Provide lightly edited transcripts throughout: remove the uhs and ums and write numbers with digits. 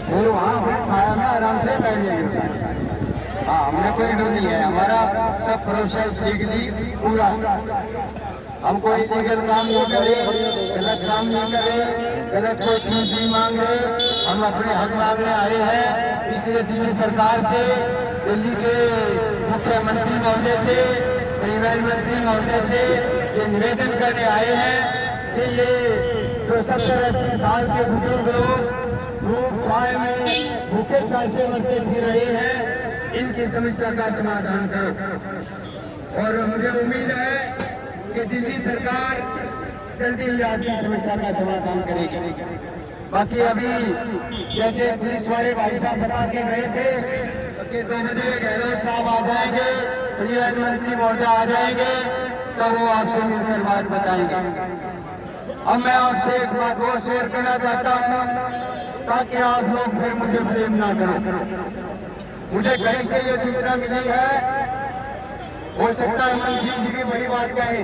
फिर वहाँ पे छाया में आराम से बैठ जाएंगे। हाँ, हमने कोई डर नहीं है, हमारा सब प्रोसेस लीगली पूरा। हम कोई लीगल काम नहीं करे, गलत काम नहीं करे, गलत कोई चीज नहीं मांग रहे। हम अपने हक मांगने आए हैं। इसलिए दिल्ली सरकार से, दिल्ली के मुख्यमंत्री महोदय से, परिवहन मंत्री महोदय से ये निवेदन करने आए हैं कि ये जो 70-80 साल के बुजुर्ग लोग धूप छाए में भूखे प्यासे मरते फिर रहे हैं, इनकी समस्या का समाधान करो। और मुझे उम्मीद है कि दिल्ली सरकार जल्दी ही आपकी समस्या का समाधान करेगी। बाकी अभी जैसे पुलिस वाले भाई साहब बता के गए थे कि 2 बजे गहलोत साहब आ जाएंगे, परिवहन मंत्री महोदय आ जाएंगे, तब वो आपसे मिलकर बात बताएंगे। अब मैं आपसे एक बात और शेयर करना चाहता हूँ ताकि आप लोग फिर मुझे ब्लेम ना करो। मुझे कहीं से ये सूचना मिली है, हो सकता है मंत्री जी भी बड़ी बात कहे।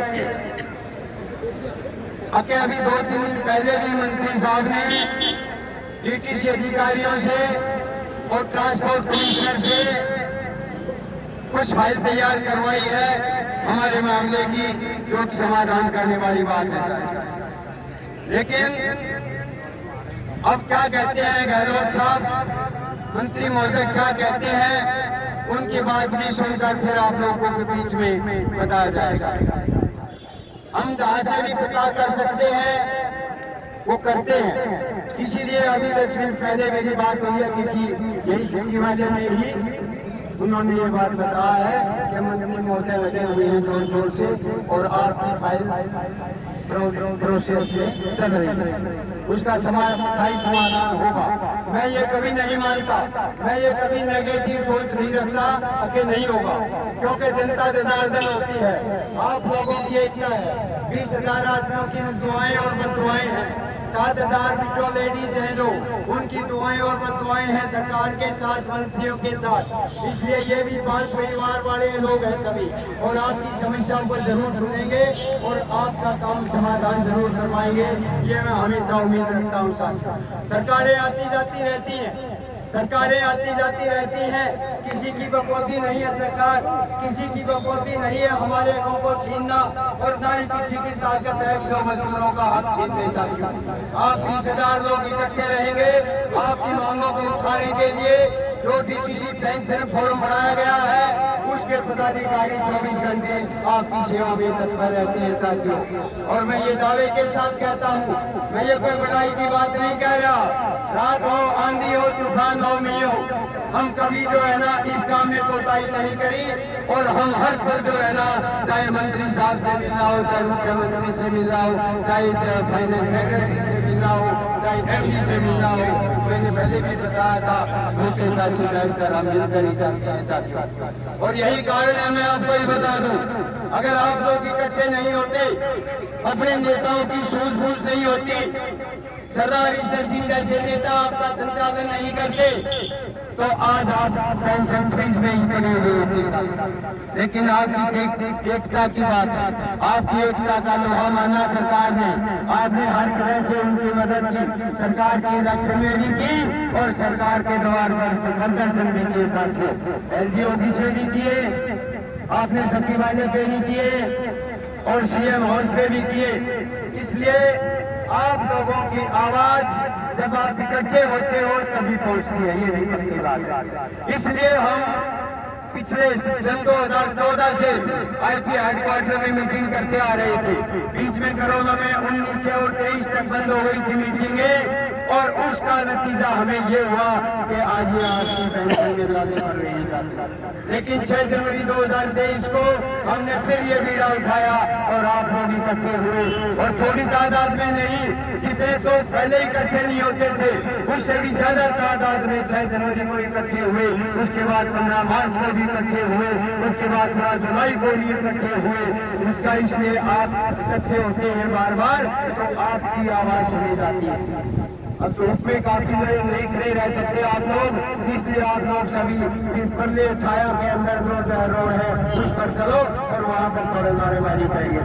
अभी 2-3 दिन पहले भी मंत्री साहब ने डीटीसी अधिकारियों से और ट्रांसपोर्ट कमिश्नर से कुछ फाइल तैयार करवाई है हमारे मामले की, जो समाधान करने वाली बात है सर। लेकिन अब क्या कहते हैं गहलोत साहब, मंत्री महोदय क्या कहते हैं, उनकी बात भी सुनकर फिर आप लोगों के बीच में बताया जाएगा। हम जहाँ से भी पता कर सकते हैं वो करते हैं। इसीलिए अभी 10 मिनट पहले मेरी बात हुई है किसी यही सचिवालय में ही, उन्होंने ये बात बताया है कि मंत्री महोदय लगे हुए हैं जोर शोर से और आपकी फाइल प्रोसेस में चल रही है, उसका स्थायी समाधान होगा। मैं ये कभी नहीं मानता, मैं ये कभी नेगेटिव सोच नहीं रखता कि नहीं होगा, क्योंकि जनता जनार्दन होती है, आप लोगों की एकता है। 20,000 आदमियों की दुआएं और बददुआएं हैं, 7,000 विडो लेडीज हैं जो, उनकी दुआएं और बददुआएं हैं सरकार के साथ, मंत्रियों के साथ। इसलिए ये भी बाल परिवार वाले लोग हैं सभी, और आपकी समस्याओं को जरूर सुनेंगे और आपका काम समाधान जरूर करवाएंगे, ये मैं हमेशा उम्मीद रखता हूँ। सरकारें आती जाती रहती हैं, सरकारें आती जाती रहती हैं, किसी की बकौती नहीं है सरकार, किसी की बकौती नहीं है हमारे हकों को छीनना, और ना ही किसी की ताकत है जो मजदूरों का हक छीन ले जाती है। आप 20,000 लोग इकट्ठे रहेंगे आपकी मांगों को उठाने के लिए। जो डीटीसी पेंशन फॉर्म बनाया गया है उसके पदाधिकारी 24 घंटे आपकी सेवा में तत्पर रहते हैं साथियों। और मैं ये दावे के साथ कहता हूँ, मैं ये कोई बड़ाई की बात नहीं कह रहा, रात हो, आंधी हो, तूफान हो, मी हो, हम कभी जो है ना इस काम में कोताही नहीं करी, और हम हर पल जो है ना, चाहे मंत्री साहब से मिलना हो, चाहे मुख्यमंत्री से मिलना हो, चाहे फाइनेंस सेक्रेटरी से मिलना हो, चाहे एमडी से मिलना हो, मैंने पहले भी बताया था, धोखे पैसे बैठकर हम मिलकर ही जाते हैं साथियों। और यही कारण है, मैं आपको ही बता दूं, अगर आप लोग इकट्ठे नहीं होते, अपने नेताओं की सूझबूझ नहीं होती, सरदार ईश्वर सिंह जैसे नेता आपका संचालन नहीं करते, तो आज आप पेंशन फ्रीज में ही पड़े हुए होते। लेकिन आपकी एकता की बात है, आपकी एकता का लोहा माना सरकार ने, आपने हर तरह से उनकी मदद की, सरकार के इलेक्शन में भी की और सरकार के द्वार पर प्रदर्शन भी किए, साथियों एलजी ऑफिस में भी किए, आपने सचिवालय पे भी किए और सीएम हाउस पे भी किए। इसलिए आप लोगों की आवाज जब आप इकट्ठे होते हो तभी पहुंचती है, ये नहीं पक्की बात। इसलिए हम पिछले सन 2014 से आईपी हेडक्वार्टर में मीटिंग करते आ रहे थे। बीच में कोरोना में 19 से और 23 तक बंद हो गई थी मीटिंगें, और उसका नतीजा हमें ये हुआ कि आज ये आपकी पेंशन में डालने पड़ रही है। लेकिन 6 जनवरी 2023 को हमने फिर ये बीड़ा उठाया और आप लोग इकट्ठे हुए, और थोड़ी तादाद में नहीं, जितने तो पहले इकट्ठे नहीं होते थे उससे भी ज्यादा तादाद में 6 जनवरी को इकट्ठे हुए, उसके बाद 15 मार्च को भी इकट्ठे हुए, उसके बाद 15 जुलाई को भी इकट्ठे हुए। उसका इसलिए आप इकट्ठे होते हैं बार बार तो आपकी आवाज सुनी जाती है। अब धूप में काफी नहीं खड़े रह सकते आप लोग, इसलिए आप लोग सभी इस खुले छाया के अंदर जो रोड है उस पर चलो और वहाँ पर थोड़े नारेबाजी करेंगे।